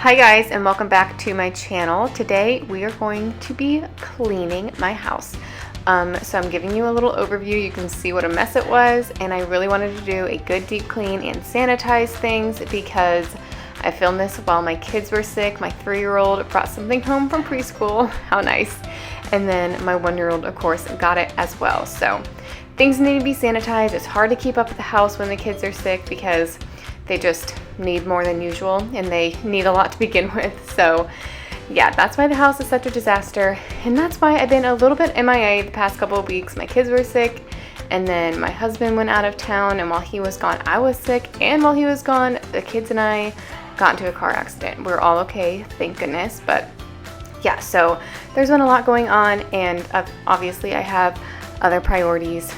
Hi guys, and welcome back to my channel. Today we are going to be cleaning my house. So I'm giving you a little overview. You can see what a mess it was, and I really wanted to do a good deep clean and sanitize things because I filmed this while my kids were sick. My 3-year-old brought something home from preschool. How nice. And then my 1-year-old, of course, got it as well. So things need to be sanitized. It's hard to keep up with the house when the kids are sick because they just need more than usual, and they need a lot to begin with. So yeah, that's why the house is such a disaster, and that's why I've been a little bit MIA the past couple of weeks. My kids were sick, and then my husband went out of town, and while he was gone, I was sick, and while he was gone, the kids and I got into a car accident. We're all okay, thank goodness. But yeah, so there's been a lot going on, and obviously I have other priorities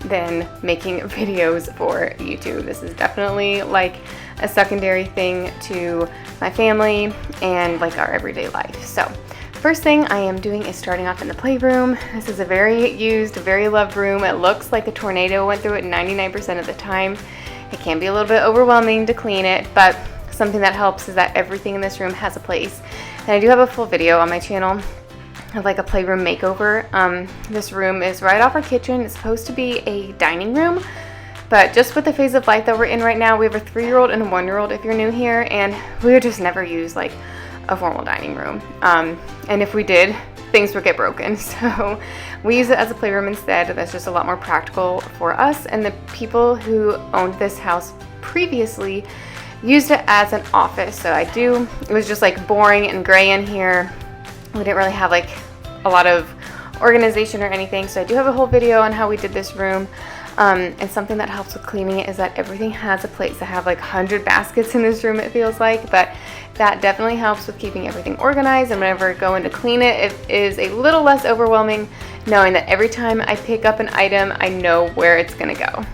than making videos for YouTube. This is definitely like a secondary thing to my family and like our everyday life. So first thing I am doing is starting off in the playroom. This is a very used, very loved room. It looks like a tornado went through it 99% of the time. It can be a little bit overwhelming to clean it, but something that helps is that everything in this room has a place. And I do have a full video on my channel of like a playroom makeover. This room is right off our kitchen. It's supposed to be a dining room, but just with the phase of life that we're in right now, we have a 3-year-old and a 1-year-old if you're new here, and we would just never use like a formal dining room. And if we did, things would get broken. So we use it as a playroom instead. That's just a lot more practical for us, and the people who owned this house previously used it as an office. So it was just like boring and gray in here. We didn't really have like a lot of organization or anything, so I do have a whole video on how we did this room. And something that helps with cleaning it is that everything has a place. I have like 100 baskets in this room, it feels like, but that definitely helps with keeping everything organized, and whenever I go in to clean it, it is a little less overwhelming knowing that every time I pick up an item, I know where it's gonna go.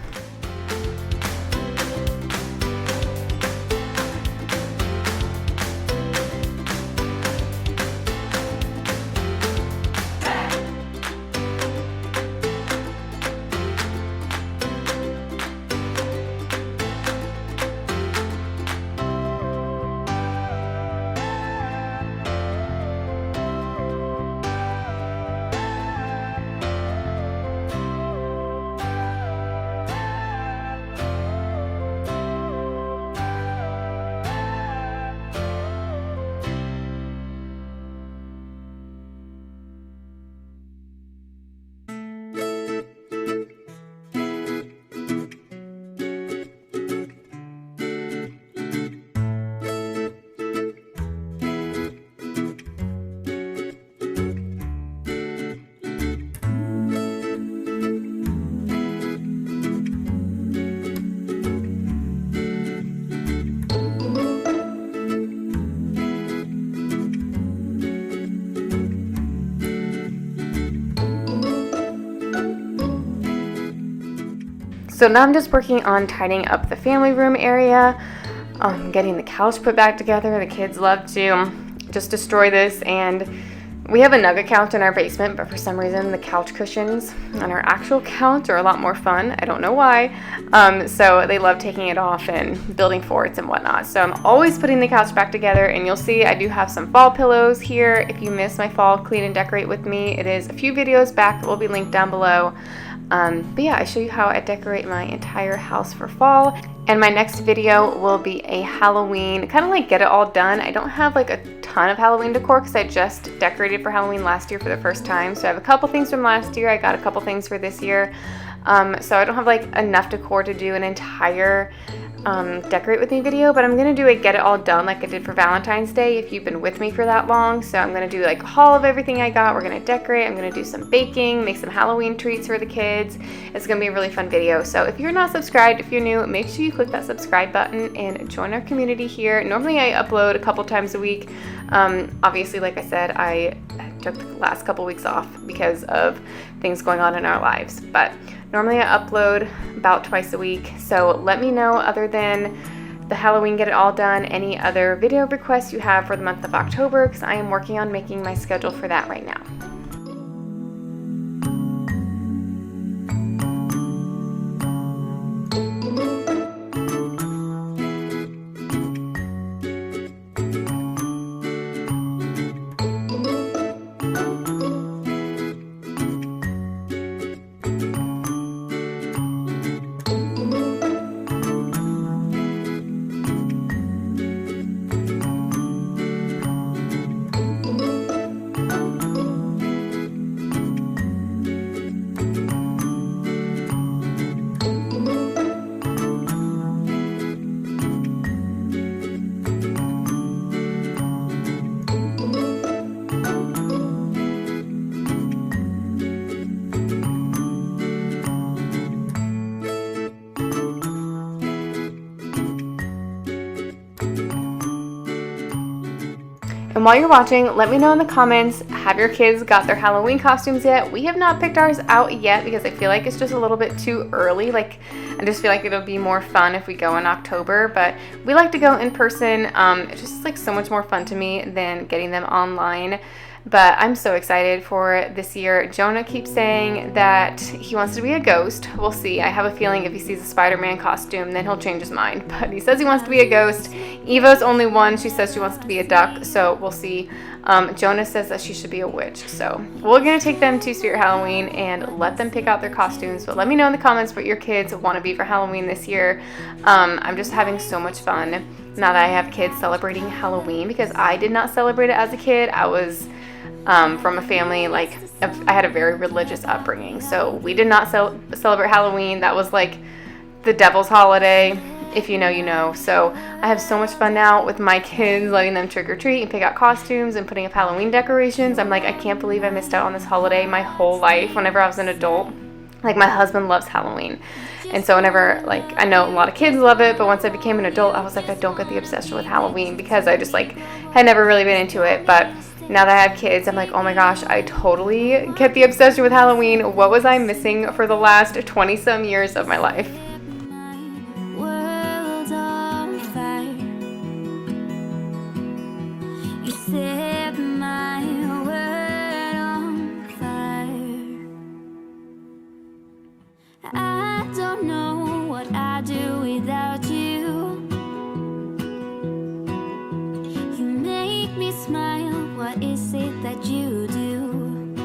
So now I'm just working on tidying up the family room area, getting the couch put back together. The kids love to just destroy this, and we have a nugget couch in our basement, but for some reason the couch cushions on our actual couch are a lot more fun. I don't know why. So they love taking it off and building forts and whatnot. So I'm always putting the couch back together, and you'll see I do have some fall pillows here. If you missed my fall clean and decorate with me, it is a few videos back that will be linked down below. But yeah, I show you how I decorate my entire house for fall. And my next video will be a Halloween, kind of like get it all done. I don't have like a ton of Halloween decor because I just decorated for Halloween last year for the first time. So I have a couple things from last year. I got a couple things for this year. So I don't have like enough decor to do an entire decorate with me video, but I'm gonna do a get it all done like I did for Valentine's Day if you've been with me for that long. So I'm gonna do like a haul of everything I got. We're gonna decorate. I'm gonna do some baking, make some Halloween treats for the kids. It's gonna be a really fun video. So if you're not subscribed, if you're new, make sure you click that subscribe button and join our community here. Normally I upload a couple times a week. Obviously, like I said, I took the last couple weeks off because of things going on in our lives, but normally I upload about twice a week. So let me know, other than the Halloween get it all done, any other video requests you have for the month of October, because I am working on making my schedule for that right now. And while you're watching, let me know in the comments, have your kids got their Halloween costumes yet? We have not picked ours out yet because I feel like it's just a little bit too early. Like, I just feel like it'll be more fun if we go in October, but we like to go in person. It's just like so much more fun to me than getting them online. But I'm so excited for this year. Jonah keeps saying that he wants to be a ghost. We'll see. I have a feeling if he sees a Spider-Man costume, then he'll change his mind. But he says he wants to be a ghost. Eva's only one. She says she wants to be a duck, so we'll see. Jonah says that she should be a witch. So we're going to take them to Spirit Halloween and let them pick out their costumes. But let me know in the comments what your kids want to be for Halloween this year. I'm just having so much fun now that I have kids celebrating Halloween, because I did not celebrate it as a kid. I was from a family, like, I had a very religious upbringing, so we did not celebrate Halloween. That was like the devil's holiday. If you know, you know. So I have so much fun now with my kids, letting them trick or treat and pick out costumes and putting up Halloween decorations. I'm like, I can't believe I missed out on this holiday my whole life whenever I was an adult. Like, my husband loves Halloween, and so whenever, like, I know a lot of kids love it, but once I became an adult, I was like, I don't get the obsession with Halloween because I just, like, had never really been into it. But now that I have kids, I'm like, oh my gosh, I totally get the obsession with Halloween. What was I missing for the last 20-some years of my life? World on fire. You set my world on fire. I don't know what I'd do without you. You make me smile. What is it that you do?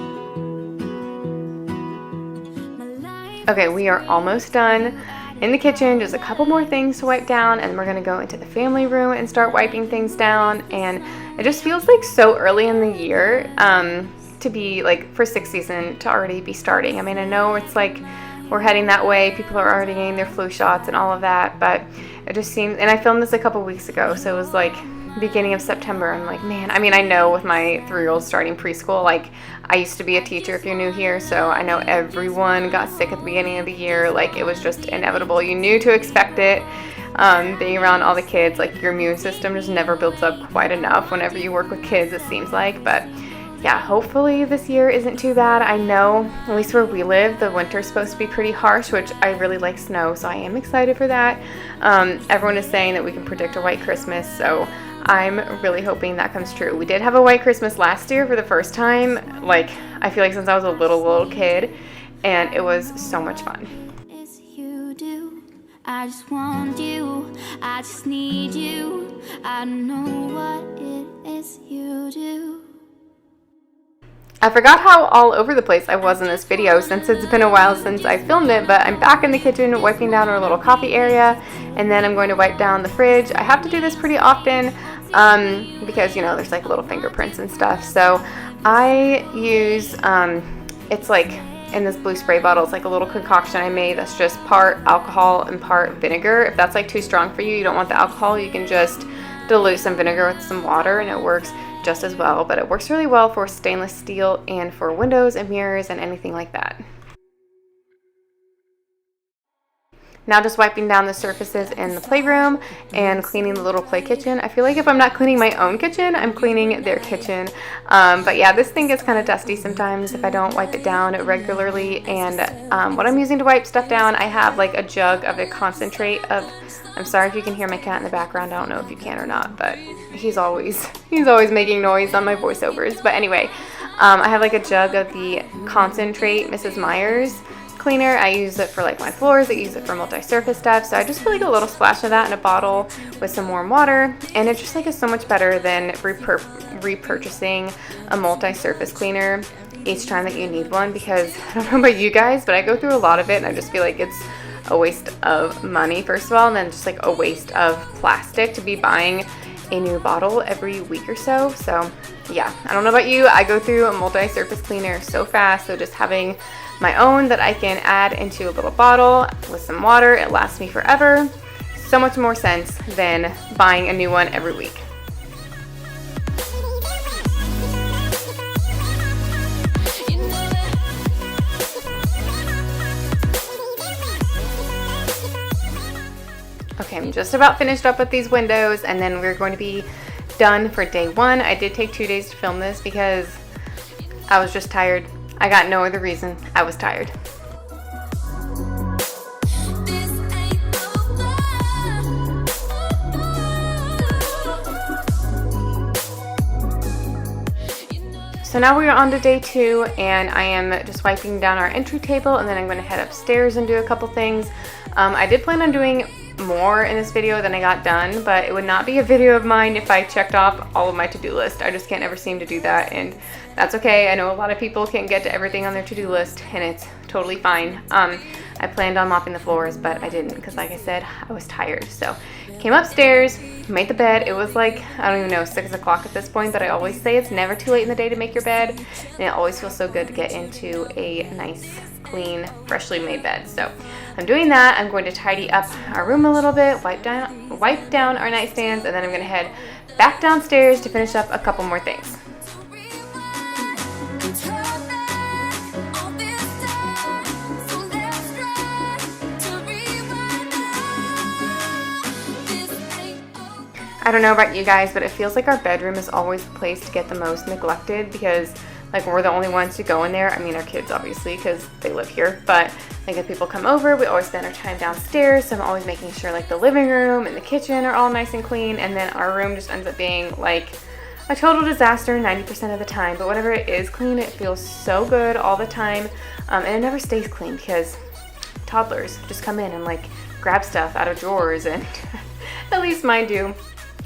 Okay, we are almost done in the kitchen. Just a couple more things to wipe down, and we're gonna go into the family room and start wiping things down. And it just feels like so early in the year to be like, for sixth season to already be starting. I mean, I know it's like we're heading that way. People are already getting their flu shots and all of that, but it just seems, and I filmed this a couple weeks ago, so it was like beginning of September. I'm like, man, I mean, I know with my 3-year-old starting preschool, like, I used to be a teacher if you're new here, so I know everyone got sick at the beginning of the year. Like, it was just inevitable. You knew to expect it. Being around all the kids, like, your immune system just never builds up quite enough whenever you work with kids, it seems like. But yeah, hopefully this year isn't too bad. I know, at least where we live, the winter's supposed to be pretty harsh, which I really like snow, so I am excited for that. Everyone is saying that we can predict a white Christmas, so I'm really hoping that comes true. We did have a white Christmas last year for the first time, like, I feel like since I was a little kid, and it was so much fun. I just want you, I just need you, I know what it is you do. I forgot how all over the place I was in this video since it's been a while since I filmed it, but I'm back in the kitchen wiping down our little coffee area, and then I'm going to wipe down the fridge. I have to do this pretty often because, you know, there's like little fingerprints and stuff. So I use, it's like in this blue spray bottle, it's like a little concoction I made that's just part alcohol and part vinegar. If that's like too strong for you, you don't want the alcohol, you can just dilute some vinegar with some water and it works just as well. But it works really well for stainless steel and for windows and mirrors and anything like that. Now just wiping down the surfaces in the playroom and cleaning the little play kitchen. I feel like if I'm not cleaning my own kitchen, I'm cleaning their kitchen. But yeah, this thing gets kind of dusty sometimes if I don't wipe it down regularly. And what I'm using to wipe stuff down, I have like a jug of a concentrate of, I'm sorry if you can hear my cat in the background. I don't know if you can or not, but he's always making noise on my voiceovers. But anyway, I have like a jug of the concentrate Mrs. Meyer's cleaner. I use it for like my floors, I use it for multi-surface stuff, so I just put like a little splash of that in a bottle with some warm water, and it just like is so much better than repurchasing a multi-surface cleaner each time that you need one, because I don't know about you guys, but I go through a lot of it and I just feel like it's a waste of money, first of all, and then just like a waste of plastic to be buying a new bottle every week or so. So yeah, I don't know about you, I go through a multi-surface cleaner so fast, so just having my own that I can add into a little bottle with some water, it lasts me forever. So much more sense than buying a new one every week. Okay, I'm just about finished up with these windows, and then we're going to be done for day 1. I did take 2 days to film this because I was just tired. I got no other reason. I was tired. So now we are on to day 2, and I am just wiping down our entry table, and then I'm going to head upstairs and do a couple things. I did plan on doing more in this video than I got done, but it would not be a video of mine if I checked off all of my to-do list. I just can't ever seem to do that, and that's okay. I know a lot of people can't get to everything on their to-do list, and it's totally fine. I planned on mopping the floors, but I didn't because, like I said, I was tired. So came upstairs, made the bed. It was like, I don't even know, 6 o'clock at this point, but I always say it's never too late in the day to make your bed, and it always feels so good to get into a nice, clean, freshly made bed. So I'm doing that. I'm going to tidy up our room a little bit, wipe down our nightstands, and then I'm going to head back downstairs to finish up a couple more things. I don't know about you guys, but it feels like our bedroom is always the place to get the most neglected because, like, we're the only ones who go in there. I mean, our kids, obviously, because they live here. But, like, if people come over, we always spend our time downstairs. So I'm always making sure, like, the living room and the kitchen are all nice and clean. And then our room just ends up being, like, a total disaster 90% of the time. But whenever it is clean, it feels so good all the time. And it never stays clean because toddlers just come in and, like, grab stuff out of drawers. And at least mine do.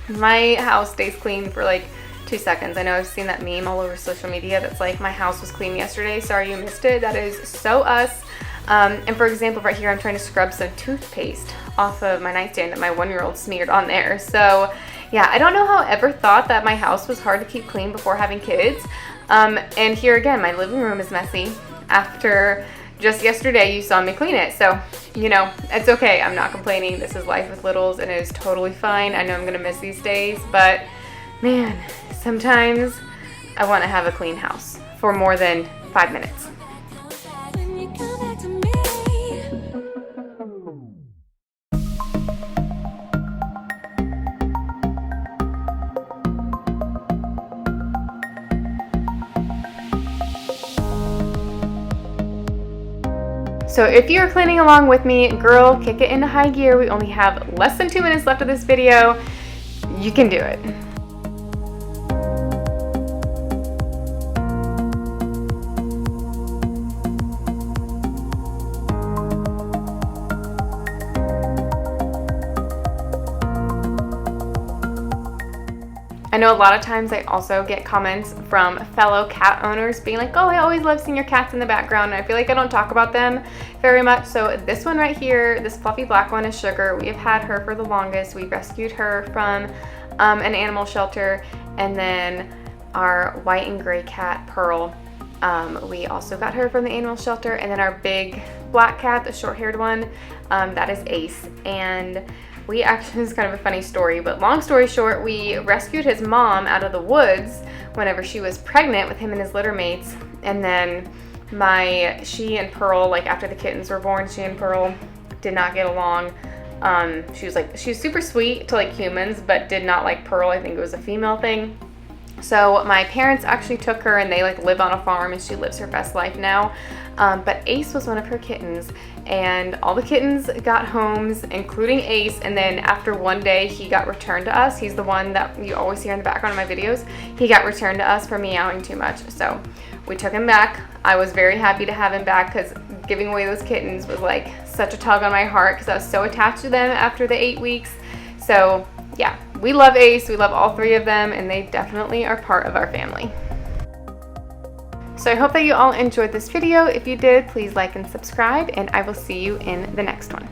My house stays clean for like 2 seconds. I know I've seen that meme all over social media that's like, my house was clean yesterday, sorry you missed it. That is so us. And for example, right here I'm trying to scrub some toothpaste off of my nightstand that my 1-year-old smeared on there. So yeah, I don't know how I ever thought that my house was hard to keep clean before having kids. And here again, my living room is messy after just yesterday you saw me clean it. So, you know, it's okay. I'm not complaining. This is life with littles and it is totally fine. I know I'm going to miss these days, but man, sometimes I want to have a clean house for more than 5 minutes. So if you're cleaning along with me, girl, kick it into high gear. We only have less than 2 minutes left of this video. You can do it. I know a lot of times I also get comments from fellow cat owners being like, oh, I always love seeing your cats in the background, and I feel like I don't talk about them very much. So this one right here, this fluffy black one is Sugar. We have had her for the longest. We rescued her from an animal shelter, and then our white and gray cat, Pearl, we also got her from the animal shelter, and then our big black cat, the short-haired one, that is Ace. And we actually, this is kind of a funny story, but long story short, we rescued his mom out of the woods whenever she was pregnant with him and his litter mates. And then she and Pearl, like after the kittens were born, she and Pearl did not get along. She was super sweet to like humans, but did not like Pearl. I think it was a female thing. So my parents actually took her, and they like live on a farm, and she lives her best life now. But Ace was one of her kittens, and all the kittens got homes, including Ace. And then after one day, he got returned to us. He's the one that you always hear in the background of my videos. He got returned to us for meowing too much. So we took him back. I was very happy to have him back because giving away those kittens was like such a tug on my heart because I was so attached to them after the 8 weeks. So yeah, we love Ace. We love all 3 of them, and they definitely are part of our family. So I hope that you all enjoyed this video. If you did, please like and subscribe, and I will see you in the next one.